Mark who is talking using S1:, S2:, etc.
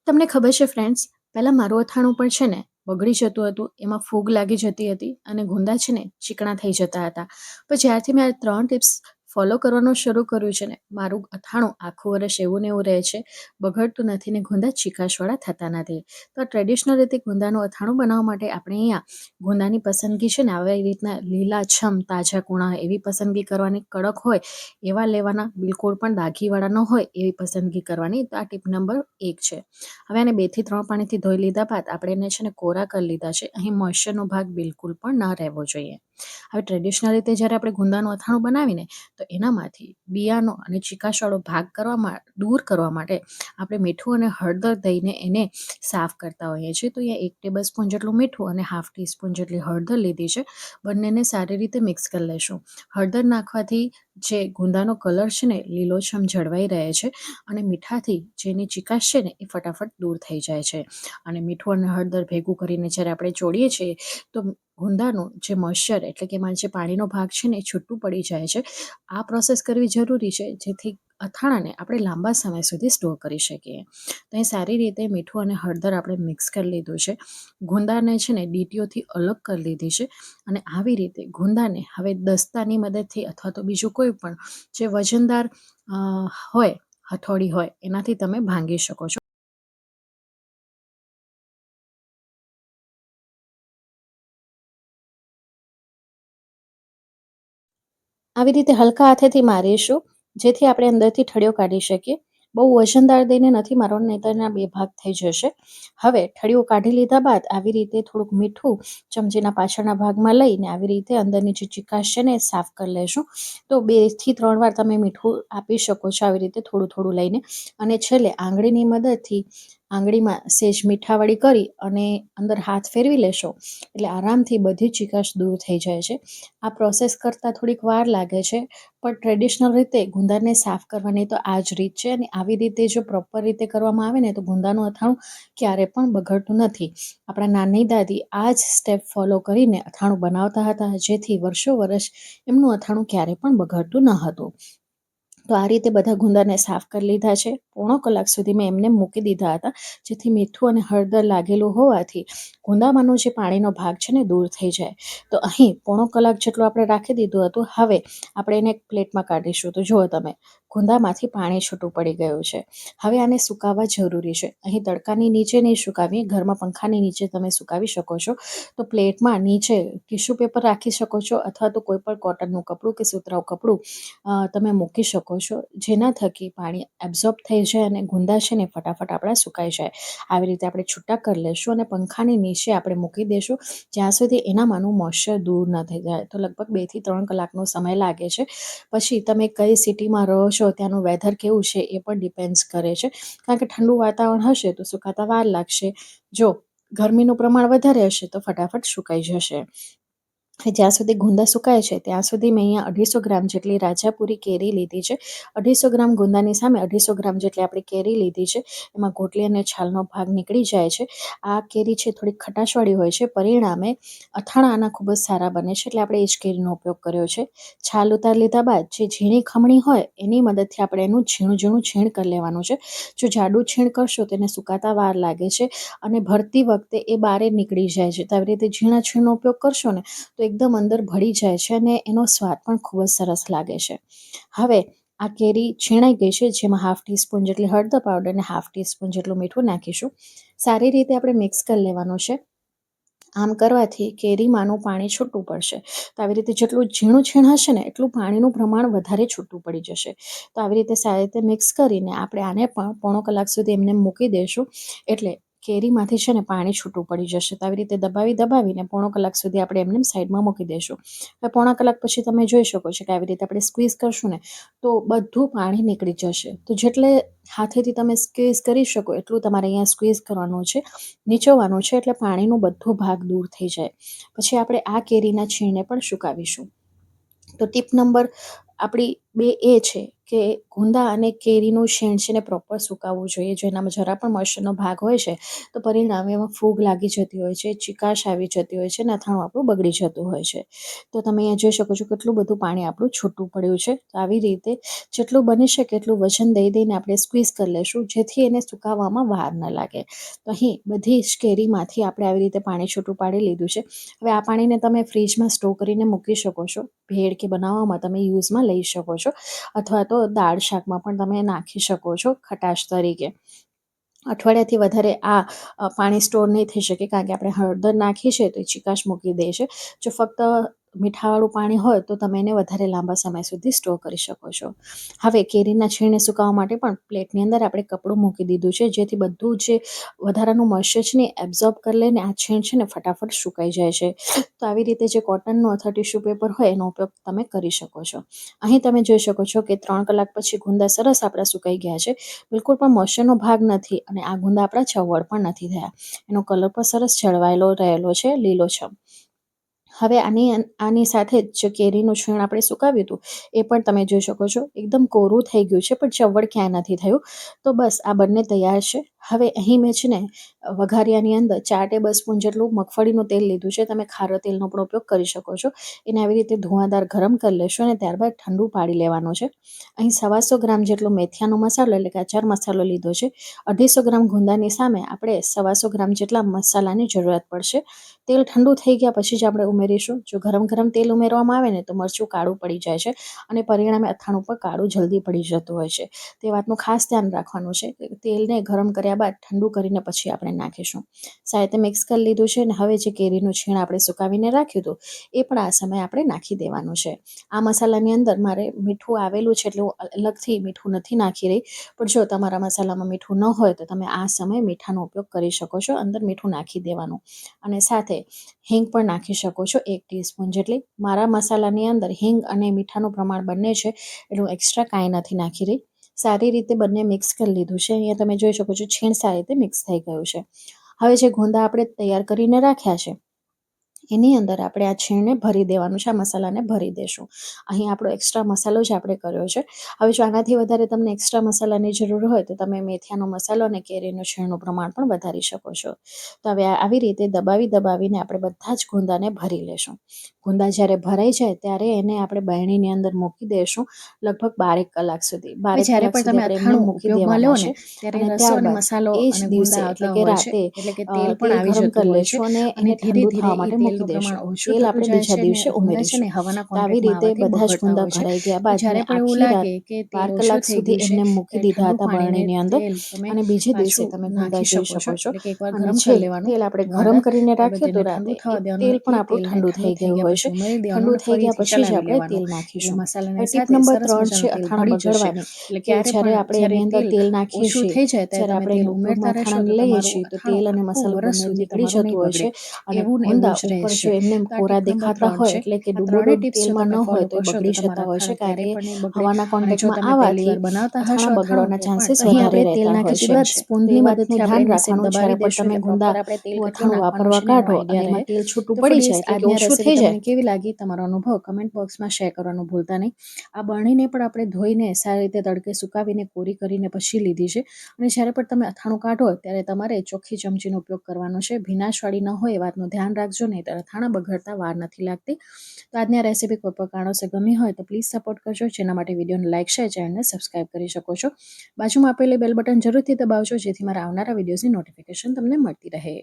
S1: તમને ખબર છે ફ્રેન્ડ્સ, પહેલાં મારું અથાણું પણ છે ને બગડી જતું હતું, એમાં ફૂગ લાગી જતી હતી અને ગુંદા છે ને ચીકણા થઈ જતા હતા. પણ જ્યારથી મેં આ 3 ટિપ્સ ફોલો કરવાનું શરૂ કર્યું છે ને, મારું અથાણું આખું વર્ષ એવું ને એવું રહે છે, બગડતું નથી ને ગુંદા ચીકાશવાળા થતા નથી. તો આ ટ્રેડિશનલ રીતે ગુંદાનું અથાણું બનાવવા માટે આપણે અહીંયા ગુંદાની પસંદગી છે ને આવી રીતના લીલાછમ તાજા કૂણા એવી પસંદગી કરવાની, કડક હોય એવા લેવાના, બિલકુલ પણ દાગીવાળા ન હોય એવી પસંદગી કરવાની. તો આ ટીપ નંબર 1 છે. હવે આને 2 થી 3 પાણીથી ધોઈ લીધા બાદ આપણે એને છે ને કોરા કરી લીધા છે. અહીં મોઇશ્ચરનો ભાગ બિલકુલ પણ ન રહેવો જોઈએ. હવે ટ્રેડિશનલ રીતે જ્યારે આપણે ગુંદાનું અથાણું બનાવીને તો એનામાંથી બિયાનો અને ચીકાશવાળો ભાગ દૂર કરવા માટે આપણે મીઠું અને હળદર દઈને એને સાફ કરતા હોઈએ છીએ. તો અહીંયા 1 ટેબલ સ્પૂન જેટલું મીઠું અને હાફ ટીસ્પૂન જેટલી હળદર લીધી છે. બંનેને સારી રીતે મિક્સ કરી લેશું. હળદર નાખવાથી જે ગુંદાનો કલર છે ને લીલોછમ જળવાઈ રહે છે અને મીઠાથી જેની ચીકાશ છે ને એ ફટાફટ દૂર થઈ જાય છે. અને મીઠું અને હળદર ભેગું કરીને જ્યારે આપણે ચોળીએ છીએ તો ગુંદાનું જે મોઇશ્ચર એટલે કે એમાં જે પાણીનો ભાગ છે ને એ છૂટું પડી જાય છે. આ પ્રોસેસ કરવી જરૂરી છે જેથી અથાણાને આપણે લાંબા સમય સુધી સ્ટોર કરી શકીએ. તો અહીં સારી રીતે મીઠું અને હળદર આપણે મિક્સ કરી લીધું છે. ગુંદાને છે ને ડીટીઓથી અલગ કરી લીધી છે અને આવી રીતે ગુંદાને હવે દસ્તાની મદદથી અથવા તો બીજું કોઈ પણ જે વજનદાર હોય, હથોડી હોય, એનાથી તમે ભાંગી શકો છો. આવી રીતે હલકા હાથેથી મારીશું જેથી આપણે અંદરથી ઠળિયો કાઢી શકીએ. બહુ વજનદાર દઈને નથી મારવાનું, નહીં તો એના 2 ભાગ થઈ જશે. હવે ઠળિયો કાઢી લીધા બાદ આવી રીતે થોડુંક મીઠું ચમચીના પાછળના ભાગમાં લઈને આવી રીતે અંદરની જે ચીકાશ છે ને એ સાફ કરી લેશું. તો 2 થી 3 વાર તમે મીઠું આપી શકો છો આવી રીતે થોડું થોડું લઈને. અને છેલ્લે આંગળીની મદદથી આંગળીમાં સહેજ મીઠાવળી કરી અને અંદર હાથ ફેરવી લેશો એટલે આરામથી બધી ચીકાશ દૂર થઈ જાય છે. આ પ્રોસેસ કરતાં થોડીક વાર લાગે છે પણ ટ્રેડિશનલ રીતે ગુંદાને સાફ કરવાની તો આ જ રીત છે. અને આવી રીતે જો પ્રોપર રીતે કરવામાં આવે ને તો ગુંદાનું અથાણું ક્યારે પણ બગડતું નથી. આપણા નાની દાદી આ જ સ્ટેપ ફોલો કરીને અથાણું બનાવતા હતા જેથી વર્ષો વર્ષ એમનું અથાણું ક્યારે પણ બગડતું ન હતું. તો આ રીતે બધા ગુંદાને સાફ કરી લીધા છે. પોણો કલાક સુધી મેં એમને મૂકી દીધા હતા જેથી મીઠું અને હળદર લાગેલું હોવાથી ગુંદામાંનો જે પાણીનો ભાગ છે ને દૂર થઈ જાય. તો અહીં પોણો કલાક જેટલું આપણે રાખી દીધું હતું. હવે આપણે એને એક પ્લેટમાં કાઢીશું. તો જુઓ તમે, ગુંદામાંથી પાણી છૂટું પડી ગયું છે. હવે આને સુકાવવા જરૂરી છે. અહીં તડકાની નીચે નહીં સુકાવીએ, ઘરમાં પંખાની નીચે તમે સુકાવી શકો છો. તો પ્લેટમાં નીચે ટિશ્યુ પેપર રાખી શકો છો અથવા તો કોઈ પણ કોટનનું કપડું કે સુતરાઉ કપડું તમે મૂકી શકો છો જેના થકી પાણી એબ્ઝોર્બ થઈ જાય અને ગુંદા છે ને ફટાફટ આપણા સુકાઈ જાય. આવી રીતે આપણે છૂટા કરી લેશું અને પંખાની નીચે આપણે મૂકી દઈશું જ્યાં સુધી એનામાંનું મોઇશ્ચર દૂર ન થઈ જાય. તો લગભગ 2 થી 3 કલાકનો સમય લાગે છે. પછી તમે કઈ સિટીમાં રહો છો, ત્યાંનું વેધર કેવું છે એ પણ ડિપેન્ડ્સ કરે છે. કારણ કે ઠંડુ વાતાવરણ હશે તો સુકાતા વાર લાગશે. જો ગરમીનું પ્રમાણ વધારે હશે તો ફટાફટ સુકાઈ જશે. જ્યાં સુધી ગુંદા સુકાય છે ત્યાં સુધી મેં અહીંયા 250 ગ્રામ જેટલી રાજાપુરી કેરી લીધી છે. 250 ગ્રામ ગુંદાની સામે 250 ગ્રામ જેટલી આપણે કેરી લીધી છે. એમાં ગોટલી અને છાલનો ભાગ નીકળી જાય છે. આ કેરી છે થોડીક ખટાશવાળી હોય છે, પરિણામે અથાણા આના ખૂબ જ સારા બને છે એટલે આપણે એ જ કેરીનો ઉપયોગ કર્યો છે. છાલ ઉતારી લીધા બાદ જે ઝીણી ખમણી હોય એની મદદથી આપણે એનું ઝીણું ઝીણું છીણ કરી લેવાનું છે. જો જાડું છીણ કરશો તો એને સુકાતા વાર લાગે છે અને ભરતી વખતે એ બારે નીકળી જાય છે. તો આવી રીતે ઝીણા છીણનો ઉપયોગ કરશો ને તો એકદમ અંદર ભળી જાય છે અને એનો સ્વાદ પણ ખૂબ જ સરસ લાગે છે. હવે આ કેરી છીણાઈ ગઈ છે જેમાં હાફ ટીસ્પૂન જેટલી હળદર પાવડર અને હાફ ટીસ્પૂન જેટલું મીઠું નાખીશું. સારી રીતે આપણે મિક્સ કરી લેવાનું છે. આમ કરવાથી કેરીમાંનું પાણી છૂટું પડશે. તો આવી રીતે જેટલું ઝીણું છીણ હશે ને એટલું પાણીનું પ્રમાણ વધારે છૂટું પડી જશે. તો આવી રીતે સારી રીતે મિક્સ કરીને આપણે આને પણ પોણો કલાક સુધી એમને મૂકી દઈશું એટલે કેરીમાંથી છે ને પાણી છૂટું પડી જશે. તો આવી રીતે દબાવીને પોણો કલાક સુધી આપણે એમને સાઈડમાં મૂકી દઈશું. હવે પોણા કલાક પછી તમે જોઈ શકો છો કે આવી રીતે આપણે સ્ક્વીઝ કરશું ને તો બધું પાણી નીકળી જશે. તો જેટલે હાથેથી તમે સ્ક્વીઝ કરી શકો એટલું તમારે અહીંયા સ્ક્વીઝ કરવાનું છે, નીચોવાનું છે એટલે પાણીનો બધો ભાગ દૂર થઈ જાય. પછી આપણે આ કેરીના છીણને પણ સુકાવીશું. તો ટીપ નંબર આપણી 2 એ છે કે ગુંદા અને કેરીનું શીણ છે ને પ્રોપર સુકાવવું જોઈએ. જો એનામાં જરા પણ મોઇશ્ચરનો ભાગ હોય છે તો પરિણામે એમાં ફૂગ લાગી જતી હોય છે, ચિકાશ આવી જતી હોય છે અને અથાણું આપણું બગડી જતું હોય છે. તો તમે અહીંયા જોઈ શકો છો કેટલું બધું પાણી આપણું છૂટું પડ્યું છે. તો આવી રીતે જેટલું બની શકે એટલું વજન દઈને આપણે સ્ક્વીઝ કરી લેશું, જેથી એને સુકાવવામાં વાર ન લાગે. તો અહીં બધી જ કેરીમાંથી આપણે આવી રીતે પાણી છૂટું પાડી લીધું છે. હવે આ પાણીને તમે ફ્રીજમાં સ્ટોર કરીને મૂકી શકો છો. ભેળ કે બનાવવામાં તમે યુઝમાં લઈ શકો છો, અથવા તો દાળ શાકમાં પણ તમે નાખી શકો છો ખટાશ તરીકે. અઠવાડિયાથી વધારે આ પાણી સ્ટોર નહીં થઈ શકે, કારણ કે આપણે હળદર નાખી છે તો એ ચિકાશ મૂકી દે છે. જો ફક્ત મીઠાવાળું પાણી હોય તો તમે એને વધારે લાંબા સમય સુધી સ્ટોર કરી શકો છો. હવે કેરીના છીણને સુકાવવા માટે પણ પ્લેટની અંદર આપણે કપડું મૂકી દીધું છે, જેથી બધું જે વધારાનું મોઇશ્ચર છે ને એબ્ઝોર્બ કરી લે ને આ છીણ છે ને ફટાફટ સુકાઈ જાય છે. તો આવી રીતે જે કોટનનું અથવા ટિશ્યુ પેપર હોય એનો ઉપયોગ તમે કરી શકો છો. અહીં તમે જોઈ શકો છો કે 3 કલાક પછી ગુંદા સરસ આપણા સુકાઈ ગયા છે. બિલકુલ પણ મોઇશ્ચરનો ભાગ નથી અને આ ગુંદા આપણા ચવડ પણ નથી થયા. એનો કલર પણ સરસ જળવાયેલો રહેલો છે, લીલોછમ. હવે આની સાથે જ કેરીનું છીણ આપણે સુકાવ્યું હતું એ પણ તમે જોઈ શકો છો એકદમ કોરું થઈ ગયું છે, પણ ચવડ ક્યાંય નથી થયું. તો બસ આ બંને તૈયાર છે. હવે અહીં મેં છે ને વઘારિયાની અંદર 4 ટેબલ સ્પૂન જેટલું મગફળીનું તેલ લીધું છે. તમે ખારો તેલનો પણ ઉપયોગ કરી શકો છો. એને આવી રીતે ધુઆંદાર ગરમ કરી લેશો અને ત્યારબાદ ઠંડુ પાડી લેવાનું છે. અહીં 125 ગ્રામ જેટલો મેથીયાનો મસાલો એટલે કે આચાર મસાલો લીધો છે. 250 ગ્રામ ગુંદાની સામે આપણે 125 ગ્રામ જેટલા મસાલાની જરૂરત પડશે. તેલ ઠંડુ થઈ ગયા પછી જ આપણે ઉમેરીશું. જો ગરમ ગરમ તેલ ઉમેરવામાં આવે ને તો મરચું કાળું પડી જાય છે અને પરિણામે અથાણું પણ કાળું જલ્દી પડી જતું હોય છે. તે વાતનું ખાસ ધ્યાન રાખવાનું છે કે તેલને ગરમ કર્યા બાદ ઠંડુ કરીને પછી આપણે નાખીશું. સાથે મિક્સ કરી લીધું છે અને હવે જે કેરીનું છીણ આપણે સુકાવીને રાખ્યું હતું એ પણ આ સમયે આપણે નાખી દેવાનું છે. આ મસાલાની અંદર મારે મીઠું આવેલું છે એટલે હું અલગથી મીઠું નથી નાખી રહી, પણ જો તમારા મસાલામાં મીઠું ન હોય તો તમે આ સમયે મીઠાનો ઉપયોગ કરી શકો છો. અંદર મીઠું નાખી દેવાનું અને સાથે હિંગ પણ નાખી શકો છો 1 ટીસ્પૂન જેટલી. મારા મસાલાની અંદર હિંગ અને મીઠાનું પ્રમાણ બંને છે એટલે હું એક્સ્ટ્રા કાંઈ નથી નાખી રહી. સારી રીતે બંને મિક્સ કરી લીધું છે. અહીંયા તમે જોઈ શકો છો છીણ સારી રીતે મિક્સ થઈ ગયું છે. હવે જે ગુંદા આપણે તૈયાર કરીને રાખ્યા છે એની અંદર આપણે આ છીણને ભરી દેવાનું છે. આ મસાલાને ભરી દેશું. અહીં આપણો એક્સ્ટ્રા મસાલો જ આપણે કર્યો છે. હવે જો આનાથી વધારે તમને એક્સ્ટ્રા મસાલાની જરૂર હોય તો તમે મેથીયાનો મસાલો અને કેરીનું છીણનું પ્રમાણ પણ વધારી શકો છો. તો હવે આવી રીતે દબાવીને આપણે બધા જ ગુંદાને ભરી લેશું. ગુંદા જ્યારે ભરાઈ જાય ત્યારે એને આપણે બરણીની અંદર મૂકી દઈશું લગભગ 12 કલાક સુધી. 12
S2: જ્યારે
S1: કલાક
S2: પણ
S1: સુધી
S2: તમે
S1: આપણે એમને
S2: અથાણું
S1: મૂકી
S2: ઉપયોગમાં લો
S1: દેવાના
S2: ને
S1: છે
S2: ત્યારે
S1: અને
S2: રસો અને
S1: ત્યારબાદ
S2: મસાલો
S1: એ જ
S2: અને
S1: દિવસે
S2: ગુંદા
S1: એટલે
S2: આવતા
S1: કે
S2: હોય છે,
S1: રાતે
S2: એટલે કે તેલ પણ
S1: તેલ
S2: આવી
S1: ગરમ
S2: જતું
S1: કરી
S2: હોય છે
S1: લેશું અને
S2: અને
S1: એને
S2: ધીરે
S1: ઠંડુ
S2: ધીરે
S1: થવા
S2: એ
S1: માટે મૂકી
S2: તેલનું પ્રમાણ
S1: દેશું.
S2: ઓછું
S1: તેલ
S2: થતું
S1: આપણે
S2: જાય
S1: બીજા
S2: છે ને
S1: દિવસે
S2: ગુંદા છે
S1: ઉમેરીશું.
S2: ને હવાના
S1: તો આવી
S2: કોન્ટેક્ટમાં
S1: રીતે
S2: આવવાથી
S1: બધા જ
S2: બગડતા
S1: ગુંદા
S2: હોય છે.
S1: ભરાઈ ગયા
S2: તો
S1: બાદ
S2: જ્યારે
S1: મેં
S2: પણ એવું
S1: આખી રાત
S2: લાગે કે તેલ
S1: 12
S2: ઓછું
S1: કલાક
S2: થઈ
S1: સુધી
S2: ગયું છે
S1: એમને મૂકી
S2: ત્યારે
S1: દીધા
S2: ઠંડુ
S1: હતા
S2: પાણીને
S1: બરણીની અંદર
S2: તેલ તમે
S1: અને બીજે દિવસે
S2: પાછું
S1: તમે ગુંદા
S2: નાખી
S1: જોઈ
S2: શકો છો,
S1: શકો છો.
S2: એટલે કે એકવાર
S1: અને
S2: ગરમ
S1: જે
S2: કરી લેવાનું
S1: તેલ આપણે ગરમ
S2: ધુઆંદાર,
S1: કરીને
S2: ત્યારબાદ
S1: રાખ્યું
S2: એને
S1: હતું
S2: ઠંડુ
S1: રાતે
S2: થવા
S1: એ
S2: દેવાનું
S1: તેલ
S2: અને
S1: પણ
S2: એ
S1: આપણું
S2: તેલને
S1: ઠંડુ
S2: ઠંડુ
S1: થઈ
S2: થઈ
S1: ગયું
S2: ગયા
S1: હોય છે.
S2: પછી ઉમેરી દેવાનું
S1: ઠંડુ
S2: અને
S1: થઈ ગયા
S2: ફરીથી
S1: પછી જ
S2: ચલાવી
S1: આપણે
S2: લેવાનું
S1: તેલ
S2: એટલે
S1: નાખીશું. હવે
S2: મસાલાની
S1: ટીપ
S2: સાથે
S1: નંબર
S2: સરસ
S1: 3 છે
S2: મજાનું તેલ
S1: અથાણા
S2: ભળી જશે.
S1: બગાડવાની,
S2: એટલે
S1: કે
S2: ક્યારે
S1: જ્યારે
S2: પણ
S1: આપણે
S2: જ્યારે
S1: એની અંદર
S2: તેલ
S1: તેલ નાખીએ
S2: ઓછું
S1: છીએ
S2: થઈ જાય ત્યારે
S1: ત્યારે
S2: તમે
S1: આપણે
S2: તેલ
S1: એનો ઉપયોગમાં
S2: ઉમેરતા રહેશો
S1: અથાણાને
S2: તો
S1: લઈએ
S2: તમારું
S1: છીએ તો
S2: અથાણું
S1: તેલ અને
S2: આખું
S1: મસાલો
S2: વરસ
S1: બંને
S2: સુધી
S1: નીકળી
S2: તમારું
S1: જતું
S2: નહીં
S1: હોય
S2: બગડે,
S1: છે અને
S2: એવું ને એવું
S1: ગુંદા
S2: જ
S1: ઉપર
S2: રહેશે.
S1: જો એમને
S2: તો આ
S1: કોરા
S2: ટીપ નંબર
S1: દેખાતા
S2: 3
S1: હોય
S2: છે.
S1: એટલે કે
S2: આ ત્રણેય
S1: ડૂબોડૂબ
S2: ટિપ્સ જો
S1: તેલમાં
S2: તમે
S1: ન હોય
S2: ફોલો
S1: તો એ
S2: કરશો તો
S1: બગડી
S2: તમારા
S1: જતા હોય છે,
S2: અથાણા
S1: કારણ
S2: ક્યારેય
S1: કે
S2: પણ નહીં બગડે.
S1: હવાના
S2: અને જો
S1: કોન્ટેક્ટમાં
S2: તમે પહેલી
S1: આવવાથી
S2: વાર બનાવતા હશો
S1: અથાણા
S2: અથાણું
S1: બગડવાના
S2: તો પણ
S1: ચાન્સીસ
S2: અહીં
S1: વધારે
S2: આપણે તેલ
S1: રહેતા હોય
S2: નાખ્યા
S1: છે.
S2: બાદ
S1: તો એ
S2: સ્પૂનની
S1: વાતનું
S2: મદદથી આપણે
S1: ધ્યાન
S2: એને સેજ
S1: રાખવાનું જ્યારે
S2: દબાવી
S1: પણ
S2: દઈશું
S1: તમે
S2: એટલે
S1: ગુંદા
S2: પ્રોપર આપણે તેલ કેટલું
S1: અથાણું
S2: નાખવાનું
S1: વાપરવા
S2: છે ને એનો
S1: કાઢો અને
S2: આઈડિયા રહે.
S1: એમાં તેલ છૂટું
S2: તો
S1: પડી
S2: ફ્રેન્ડ્સ,
S1: જાય એટલે કે
S2: આજની આ
S1: ઓછું
S2: રેસીપી
S1: થઈ જાય.
S2: તમને કેવી લાગી તમારો અનુભવ કમેન્ટ બોક્સમાં શેર કરવાનું ભૂલતા નહીં. આ બરણીને પણ આપણે ધોઈને સારી રીતે તડકે સુકાવીને કોરી કરીને પછી લીધી છે અને જ્યારે પણ તમે અથાણું કાઢો ત્યારે તમારે ચોખ્ખી ચમચીનો ઉપયોગ કરવાનો છે. ભીનાશવાળી ન હોય એ વાતનું ધ્યાન રાખજો, નહીં તો અથાણા બગડતા વાર નથી લાગતી. તો આજની આ રેસીપી કોઈ પણ કારણોસર ગમી હોય તો પ્લીઝ સપોર્ટ કરજો. જેના માટે વિડીયોને લાઇક, શેર, ચેનલને સબસ્ક્રાઇબ કરી શકો છો. બાજુમાં આપેલી બેલ બટન જરૂરથી દબાવજો જેથી મારા આવનારા વિડીયોઝની નોટિફિકેશન તમને મળતી રહે.